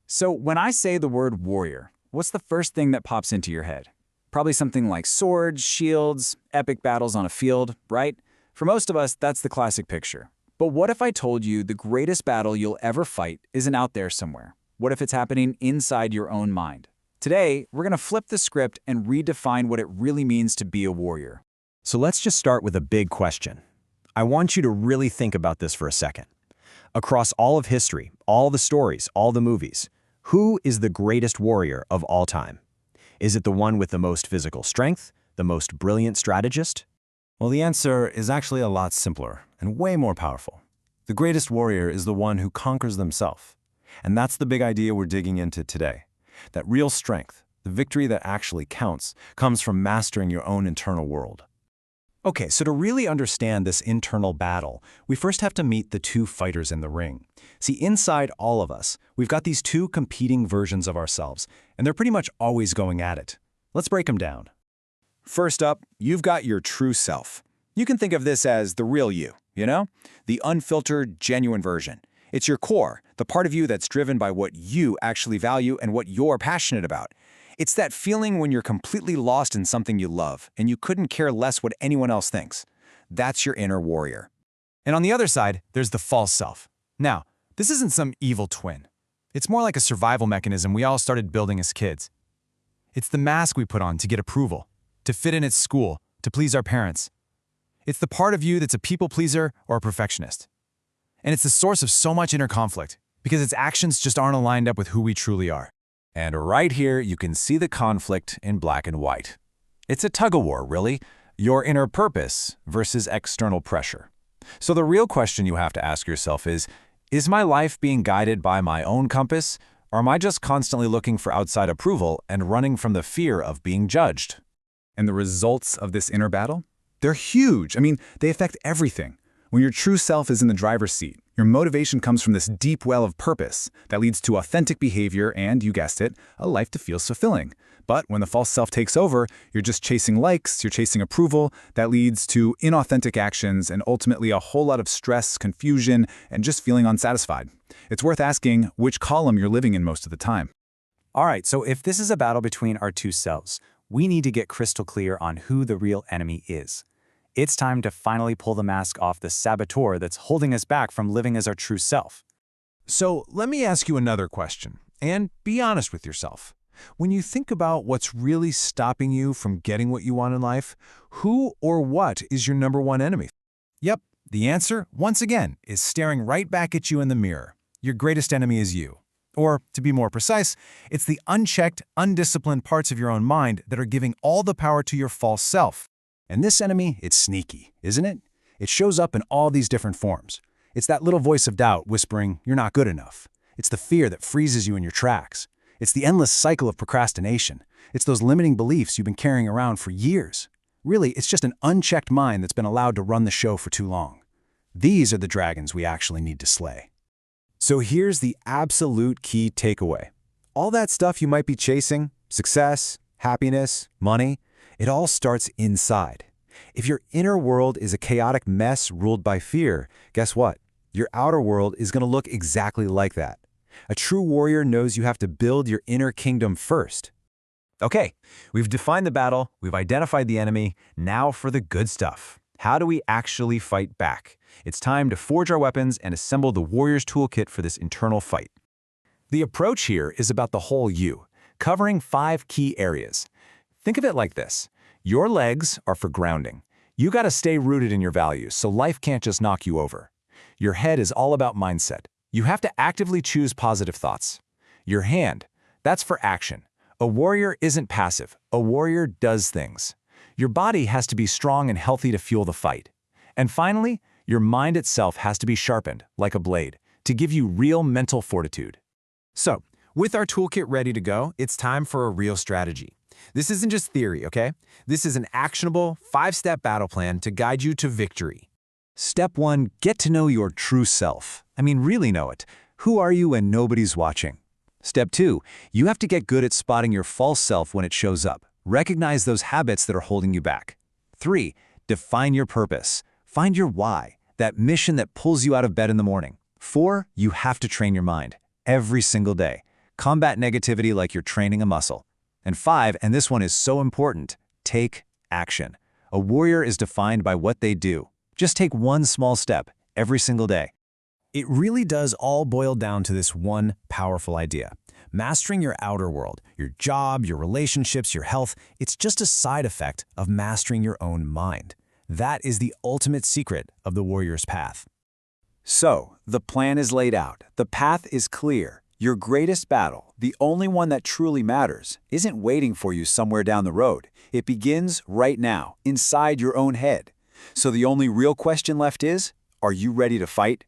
So when I say the word warrior, what's the first thing that pops into your head? Probably something like swords, shields, epic battles on a field, right? For most of us, that's the classic picture. But what if I told you the greatest battle you'll ever fight isn't out there somewhere? What if it's happening inside your own mind? Today, we're going to flip the script and redefine what it really means to be a warrior. So let's just start with a big question. I want you to really think about this for a second. Across all of history, all the stories, all the movies, who is the greatest warrior of all time? Is it the one with the most physical strength, the most brilliant strategist? Well, the answer is actually a lot simpler and way more powerful. The greatest warrior is the one who conquers themselves. And that's the big idea we're digging into today. That real strength, the victory that actually counts, comes from mastering your own internal world. Okay, so to really understand this internal battle, we first have to meet the two fighters in the ring. See, inside all of us, we've got these two competing versions of ourselves, and they're pretty much always going at it. Let's break them down. First up, you've got your true self. You can think of this as the real you, the unfiltered, genuine version. It's your core, the part of you that's driven by what you actually value and what you're passionate about. It's that feeling when you're completely lost in something you love and you couldn't care less what anyone else thinks. That's your inner warrior. And on the other side, there's the false self. Now, this isn't some evil twin. It's more like a survival mechanism we all started building as kids. It's the mask we put on to get approval, to fit in at school, to please our parents. It's the part of you that's a people pleaser or a perfectionist. And it's the source of so much inner conflict, because its actions just aren't aligned up with who we truly are. And right here, you can see the conflict in black and white. It's a tug-of-war, really, your inner purpose versus external pressure. So the real question you have to ask yourself is my life being guided by my own compass, or am I just constantly looking for outside approval and running from the fear of being judged? And the results of this inner battle? They're huge. They affect everything. When your true self is in the driver's seat, your motivation comes from this deep well of purpose that leads to authentic behavior and, you guessed it, a life that feels fulfilling. But when the false self takes over, you're just chasing likes, you're chasing approval. That leads to inauthentic actions and ultimately a whole lot of stress, confusion, and just feeling unsatisfied. It's worth asking which column you're living in most of the time. All right, so if this is a battle between our two selves, we need to get crystal clear on who the real enemy is. It's time to finally pull the mask off the saboteur that's holding us back from living as our true self. So let me ask you another question, and be honest with yourself. When you think about what's really stopping you from getting what you want in life, who or what is your number one enemy? Yep, the answer, once again, is staring right back at you in the mirror. Your greatest enemy is you. Or, to be more precise, it's the unchecked, undisciplined parts of your own mind that are giving all the power to your false self. And this enemy, it's sneaky, isn't it? It shows up in all these different forms. It's that little voice of doubt whispering, "You're not good enough." It's the fear that freezes you in your tracks. It's the endless cycle of procrastination. It's those limiting beliefs you've been carrying around for years. Really, it's just an unchecked mind that's been allowed to run the show for too long. These are the dragons we actually need to slay. So here's the absolute key takeaway. All that stuff you might be chasing, success, happiness, money, it all starts inside. If your inner world is a chaotic mess ruled by fear, guess what? Your outer world is going to look exactly like that. A true warrior knows you have to build your inner kingdom first. Okay, we've defined the battle, we've identified the enemy, now for the good stuff. How do we actually fight back? It's time to forge our weapons and assemble the warrior's toolkit for this internal fight. The approach here is about the whole you, covering 5 key areas. Think of it like this. Your legs are for grounding. You gotta stay rooted in your values so life can't just knock you over. Your head is all about mindset. You have to actively choose positive thoughts. Your hand, that's for action. A warrior isn't passive. A warrior does things. Your body has to be strong and healthy to fuel the fight. And finally, your mind itself has to be sharpened, like a blade, to give you real mental fortitude. So, with our toolkit ready to go, it's time for a real strategy. This isn't just theory, okay? This is an actionable, 5-step battle plan to guide you to victory. Step 1, get to know your true self. Really know it. Who are you when nobody's watching? Step 2, you have to get good at spotting your false self when it shows up. Recognize those habits that are holding you back. 3, define your purpose. Find your why, that mission that pulls you out of bed in the morning. 4, you have to train your mind every single day. Combat negativity like you're training a muscle. And 5, and this one is so important, take action. A warrior is defined by what they do. Just take one small step every single day. It really does all boil down to this one powerful idea. Mastering your outer world, your job, your relationships, your health, it's just a side effect of mastering your own mind. That is the ultimate secret of the warrior's path. So, the plan is laid out. The path is clear. Your greatest battle, the only one that truly matters, isn't waiting for you somewhere down the road. It begins right now, inside your own head. So the only real question left is, are you ready to fight?